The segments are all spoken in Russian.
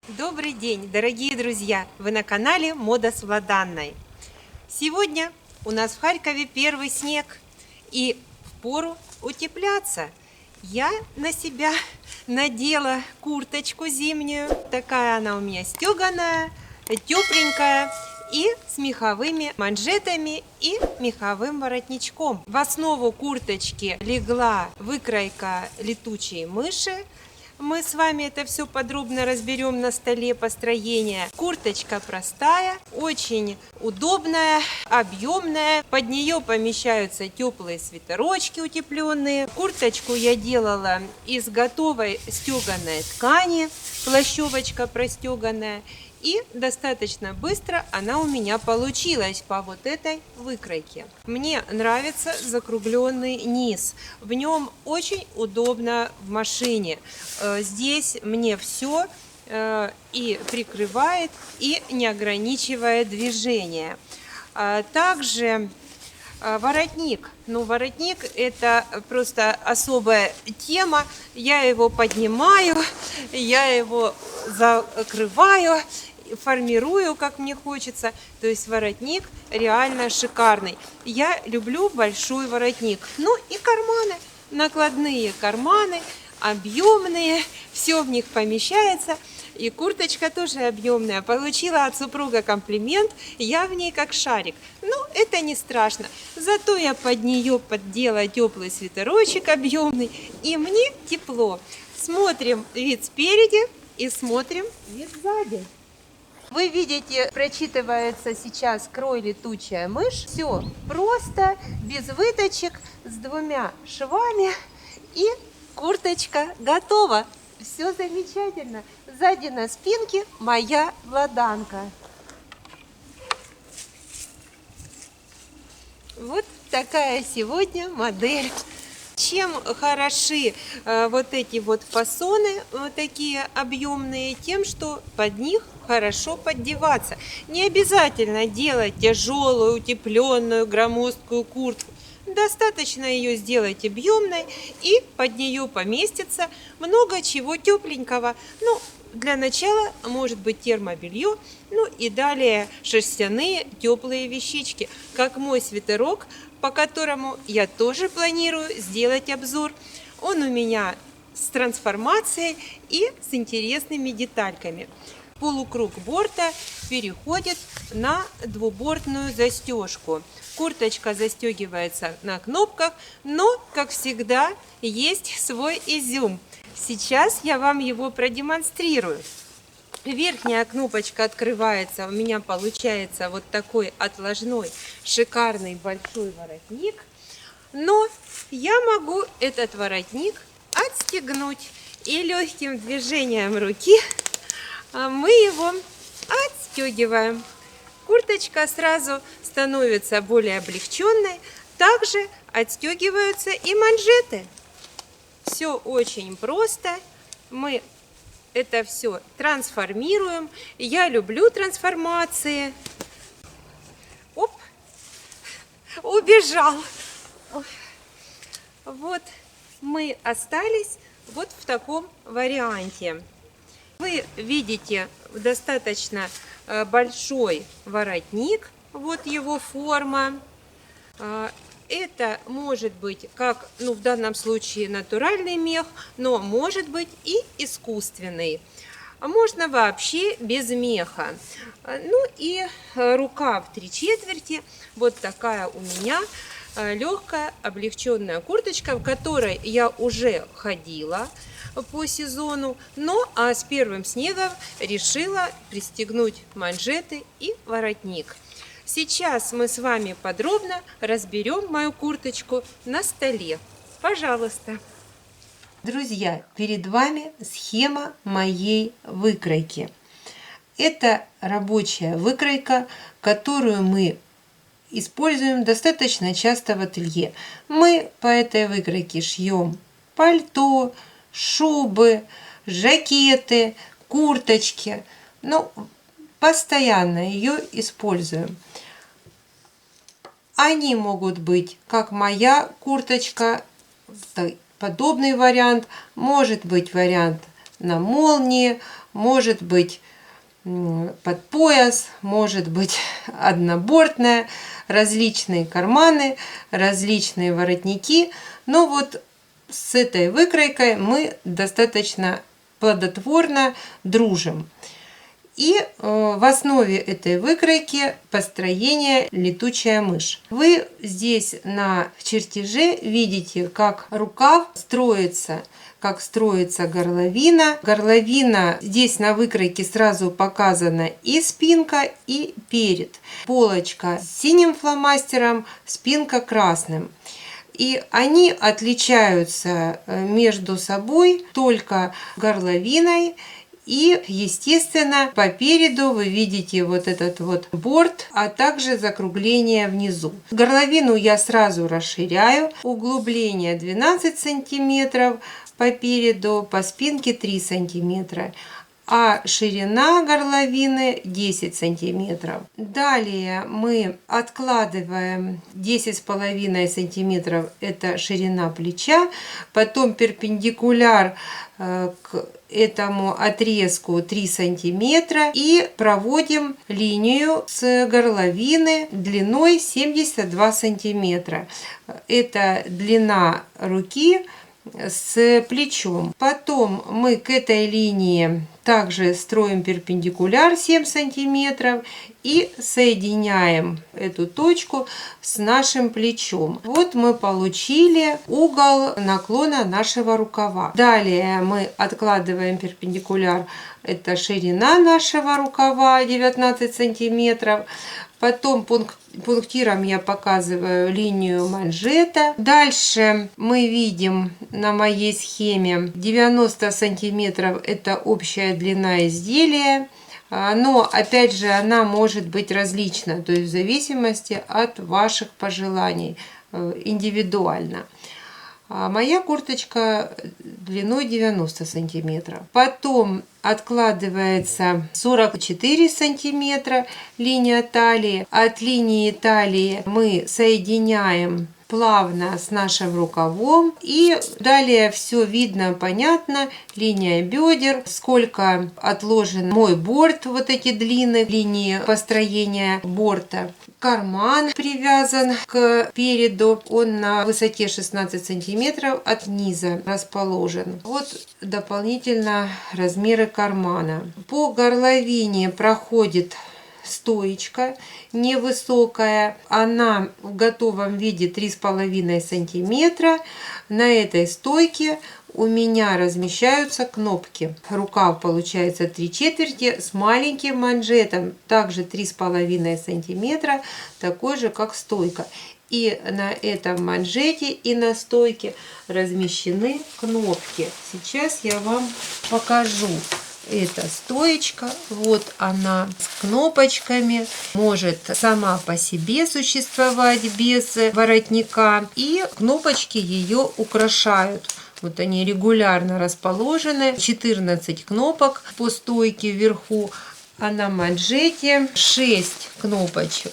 Добрый день, дорогие друзья! Вы на канале Мода с Владанной. Сегодня у нас в Харькове первый снег, и впору утепляться. Я на себя надела курточку зимнюю. Такая она у меня стеганая, тепленькая и с меховыми манжетами и меховым воротничком. В основу курточки легла выкройка летучей мыши. Мы с вами это все подробно разберем на столе построения. Курточка простая, очень удобная, объемная. Под нее помещаются теплые свитерочки утепленные. Курточку я делала из готовой стеганой ткани, плащевочка простеганная. И достаточно быстро она у меня получилась по вот этой выкройке. Мне нравится закругленный низ. В нем очень удобно в машине. Здесь мне все и прикрывает, и не ограничивает движение. Также воротник. Воротник это просто особая тема. Я его поднимаю, я его закрываю, формирую, как мне хочется. То есть воротник реально шикарный. Я люблю большой воротник. И карманы, накладные карманы, объемные, все в них помещается. И курточка тоже объемная. Получила от супруга комплимент, я в ней как шарик. Это не страшно. Зато я под нее поддела теплый свитерочек объемный, и мне тепло. Смотрим вид спереди и смотрим вид сзади. Вы видите, прочитывается сейчас крой летучая мышь. Все просто, без выточек, с двумя швами, и курточка готова. Все замечательно. Сзади на спинке моя Владанка. Вот такая сегодня модель. Чем хороши вот эти вот фасоны, вот такие объемные, тем, что под них хорошо поддеваться. Не обязательно делать тяжелую, утепленную, громоздкую куртку. Достаточно ее сделать объемной, и под нее поместится много чего тепленького. Для начала может быть термобелье, и далее шерстяные теплые вещички, как мой свитерок, по которому я тоже планирую сделать обзор. Он у меня с трансформацией и с интересными детальками. Полукруг борта переходит на двубортную застежку. Курточка застегивается на кнопках, но, как всегда, есть свой изюм. Сейчас я вам его продемонстрирую. Верхняя кнопочка открывается, у меня получается вот такой отложной шикарный большой воротник. Но я могу этот воротник отстегнуть, и легким движением руки мы его отстегиваем. Курточка сразу становится более облегченной. Также отстегиваются и манжеты. Все очень просто. Мы это все трансформируем. Я люблю трансформации. Оп, убежал. Вот мы остались вот в таком варианте. Вы видите достаточно большой воротник, вот его форма. Это может быть как, в данном случае натуральный мех, но может быть и искусственный. Можно вообще без меха. И рукав 3/4. Вот такая у меня легкая облегченная курточка, в которой я уже ходила по сезону, а с первым снегом решила пристегнуть манжеты и воротник. Сейчас мы с вами подробно разберем мою курточку на столе. Пожалуйста. Друзья, перед вами схема моей выкройки. Это рабочая выкройка, которую мы используем достаточно часто в ателье. Мы по этой выкройке шьем пальто, шубы, жакеты, курточки. Постоянно ее используем. Они могут быть, как моя курточка, подобный вариант, может быть вариант на молнии, может быть под пояс, может быть однобортная, различные карманы, различные воротники. Но вот с этой выкройкой мы достаточно плодотворно дружим. И в основе этой выкройки построение летучая мышь. Вы здесь на чертеже видите, как рукав строится, как строится горловина. Горловина здесь на выкройке сразу показана и спинка, и перед. Полочка с синим фломастером, спинка красным. И они отличаются между собой только горловиной. И, естественно, по переду вы видите вот этот вот борт, а также закругление внизу. Горловину я сразу расширяю. Углубление 12 сантиметров по переду, по спинке 3 сантиметра. А ширина горловины 10 сантиметров. Далее мы откладываем 10,5 сантиметров, это ширина плеча, потом перпендикуляр к этому отрезку 3 сантиметра и проводим линию с горловины длиной 72 сантиметра. Это длина руки с плечом. Потом мы к этой линии также строим перпендикуляр 7 сантиметров и соединяем эту точку с нашим плечом. Вот мы получили угол наклона нашего рукава. Далее мы откладываем перпендикуляр, это ширина нашего рукава 19 сантиметров. Потом пунктиром я показываю линию манжета. Дальше мы видим на моей схеме 90 сантиметров, это общая длина изделия. Но опять же она может быть различна, то есть в зависимости от ваших пожеланий, индивидуально. Моя курточка длиной 90 сантиметров. Потом откладывается 44 сантиметра линия талии. От линии талии мы соединяем плавно с нашим рукавом. И далее все видно, понятно. Линия бедер, сколько отложен мой борт, вот эти длинные линии построения борта. Карман привязан к переду, он на высоте 16 сантиметров от низа расположен. Вот дополнительно размеры кармана. По горловине проходит стоечка невысокая, она в готовом виде 3,5 сантиметра. На этой стойке у меня размещаются кнопки. Рукав получается 3/4 с маленьким манжетом, также 3,5 сантиметра, такой же как стойка. И на этом манжете и на стойке размещены кнопки. Сейчас я вам покажу. Это стоечка, вот она с кнопочками, может сама по себе существовать без воротника, и кнопочки ее украшают. Вот они регулярно расположены, 14 кнопок по стойке вверху, а на манжете 6 кнопочек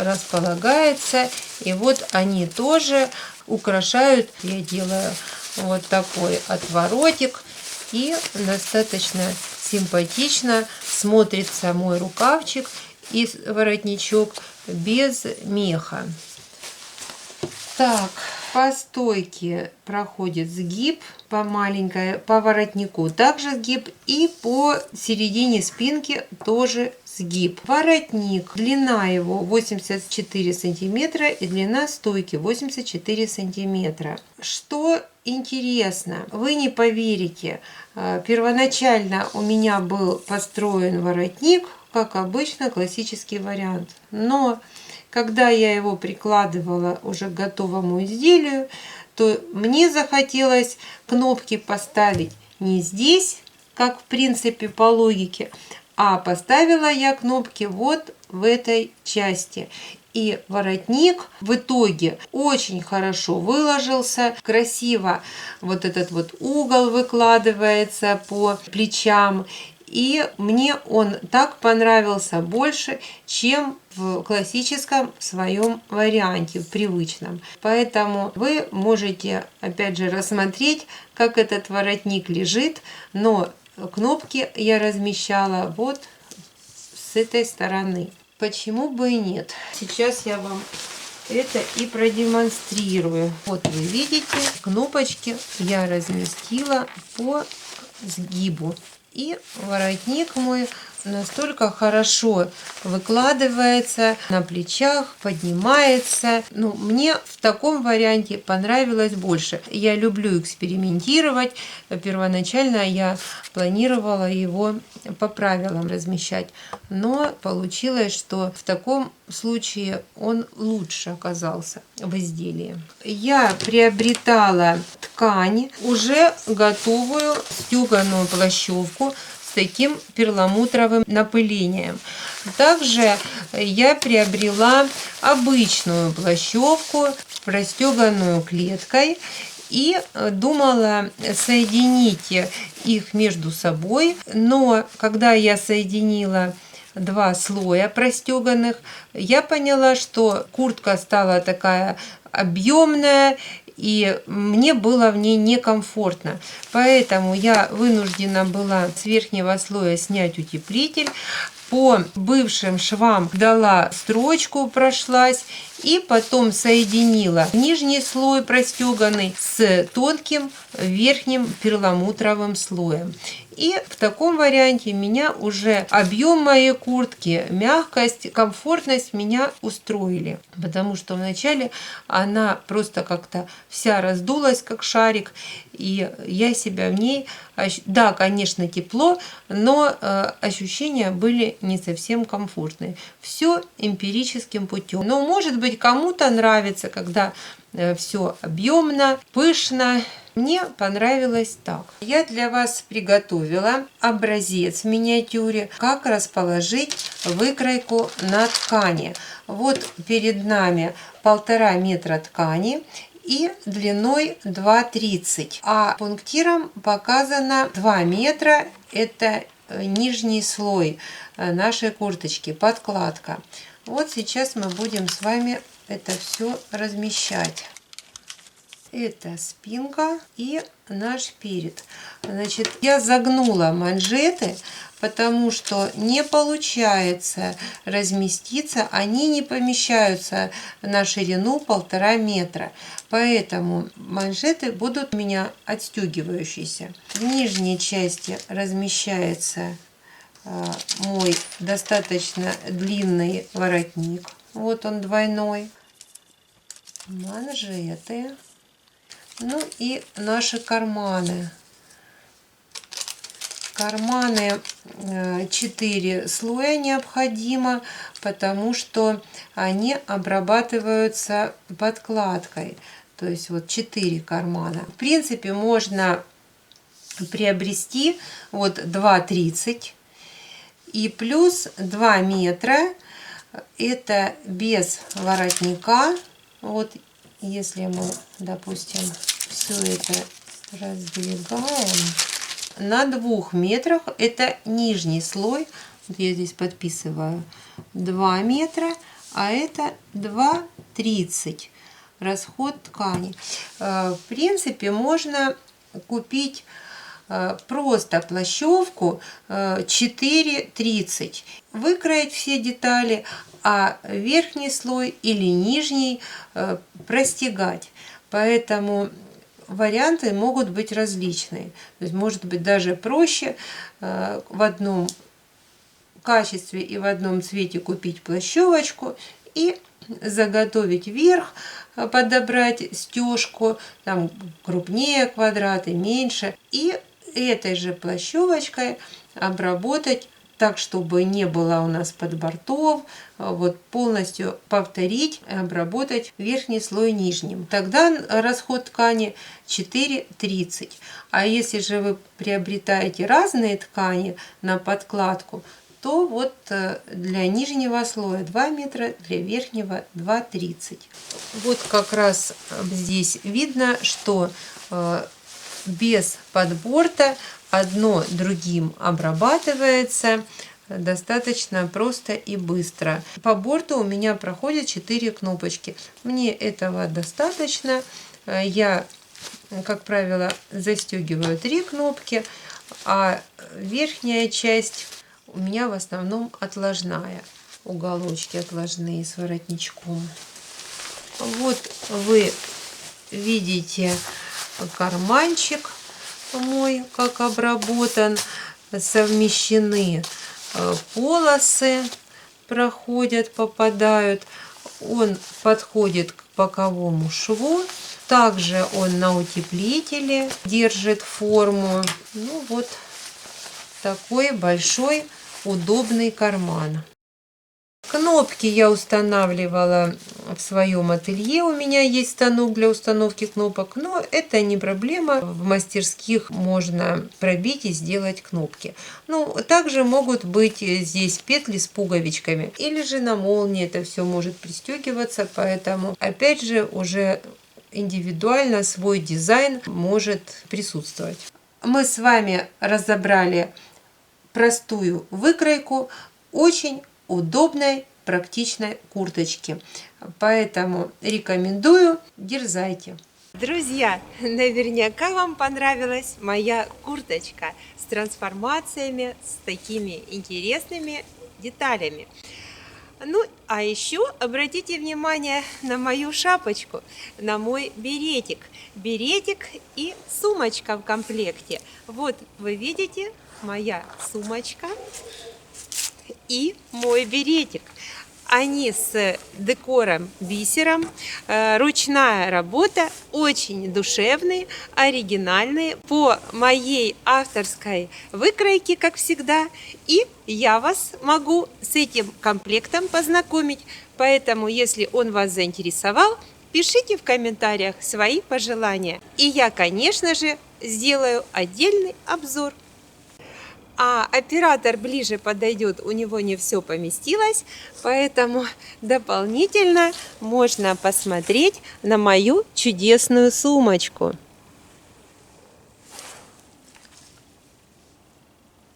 располагается, и вот они тоже украшают. Я делаю вот такой отворотик. И достаточно симпатично смотрится мой рукавчик и воротничок без меха. Так, по стойке проходит сгиб по маленькой, по воротнику также сгиб, и по середине спинки тоже сгиб. Воротник, длина его 84 сантиметра и длина стойки 84 сантиметра. Что интересно, вы не поверите, первоначально у меня был построен воротник, как обычно, классический вариант. Но когда я его прикладывала уже к готовому изделию, то мне захотелось кнопки поставить не здесь, как в принципе по логике, а поставила я кнопки вот в этой части. И воротник в итоге очень хорошо выложился, красиво вот этот вот угол выкладывается по плечам. И мне он так понравился больше, чем в классическом своем варианте, в привычном. Поэтому вы можете опять же рассмотреть, как этот воротник лежит, но кнопки я размещала вот с этой стороны. Почему бы и нет? Сейчас я вам это и продемонстрирую. Вот вы видите, кнопочки я разместила по сгибу. И воротник мой настолько хорошо выкладывается на плечах, поднимается. Ну, мне в таком варианте понравилось больше. Я люблю экспериментировать. Первоначально я планировала его по правилам размещать, но получилось, что в таком случае он лучше оказался в изделии. Я приобретала ткань, уже готовую стеганую плащевку с таким перламутровым напылением. Также я приобрела обычную плащевку, простеганную клеткой, и думала соединить их между собой, но когда я соединила два слоя простеганных, я поняла, что куртка стала такая объемная, и мне было в ней некомфортно. Поэтому я вынуждена была с верхнего слоя снять утеплитель. По бывшим швам дала строчку, прошлась, и потом соединила нижний слой простеганный с тонким верхним перламутровым слоем. И в таком варианте меня уже объем моей куртки, мягкость, комфортность меня устроили. Потому что вначале она просто как-то вся раздулась, как шарик. И я себя в ней... Да, конечно, тепло, но ощущения были не совсем комфортные. Все эмпирическим путем. Но, может быть, кому-то нравится, когда все объемно, пышно. Мне понравилось так. Я для вас приготовила образец в миниатюре, как расположить выкройку на ткани. Вот перед нами 1,5 метра ткани и длиной 2,30. А пунктиром показано 2 метра. Это нижний слой нашей курточки, подкладка. Вот сейчас мы будем с вами это все размещать. Это спинка и наш перед. Значит, я загнула манжеты, потому что не получается разместиться, они не помещаются на ширину 1,5 метра. Поэтому манжеты будут у меня отстегивающиеся. В нижней части размещается мой достаточно длинный воротник. Вот он двойной. Манжеты. Ну и наши карманы. Карманы 4 слоя необходимо, потому что они обрабатываются подкладкой. То есть вот 4 кармана. В принципе, можно приобрести вот 2,30 и плюс 2 метра. Это без воротника. Вот если мы, допустим, все это раздвигаем, на 2 метрах, это нижний слой, вот я здесь подписываю 2 метра, а это 2,30 расход ткани. В принципе, можно купить просто плащевку 4,30, выкроить все детали, а верхний слой или нижний простегать. Поэтому варианты могут быть различные. То есть может быть даже проще в одном качестве и в одном цвете купить плащевочку и заготовить верх, подобрать стежку, там крупнее квадраты, меньше, и этой же плащевочкой обработать так, чтобы не было у нас подбортов, вот полностью повторить, обработать верхний слой нижним. Тогда расход ткани 4,30. А если же вы приобретаете разные ткани на подкладку, то вот для нижнего слоя 2 метра, для верхнего 2,30. Вот как раз здесь видно, что без подборта одно другим обрабатывается достаточно просто и быстро. По борту у меня проходят 4 кнопочки. Мне этого достаточно. Я, как правило, застегиваю 3 кнопки, а верхняя часть у меня в основном отложная. Уголочки отложные с воротничком. Вот вы видите карманчик мой, как обработан. Совмещены полосы, проходят, попадают. Он подходит к боковому шву. Также он на утеплителе держит форму. Ну вот такой большой удобный карман. Кнопки я устанавливала в своем ателье. У меня есть станок для установки кнопок, но это не проблема. В мастерских можно пробить и сделать кнопки. Ну, также могут быть здесь петли с пуговичками. Или же на молнии это все может пристегиваться. Поэтому, опять же, уже индивидуально свой дизайн может присутствовать. Мы с вами разобрали простую выкройку очень удобной, практичной курточки. Поэтому рекомендую, дерзайте. Друзья, наверняка вам понравилась моя курточка с трансформациями, с такими интересными деталями. Ну, а еще обратите внимание на мою шапочку, на мой беретик. Беретик и сумочка в комплекте. Вот вы видите, моя сумочка и мой беретик. Они с декором бисером, ручная работа, очень душевные, оригинальные, по моей авторской выкройке, как всегда. И я вас могу с этим комплектом познакомить. Поэтому, если он вас заинтересовал, пишите в комментариях свои пожелания. И я, конечно же, сделаю отдельный обзор. А оператор ближе подойдет, у него не все поместилось, поэтому дополнительно можно посмотреть на мою чудесную сумочку.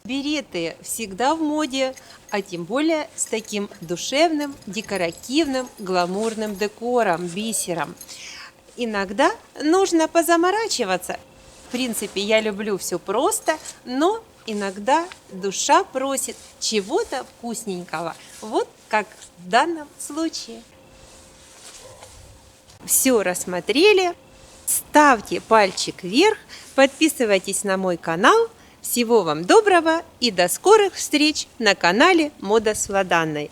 Береты всегда в моде, а тем более с таким душевным, декоративным, гламурным декором, бисером. Иногда нужно позаморачиваться. В принципе, я люблю все просто, но иногда душа просит чего-то вкусненького, вот как в данном случае. Все рассмотрели, ставьте пальчик вверх, подписывайтесь на мой канал. Всего вам доброго и до скорых встреч на канале Мода с Владанной.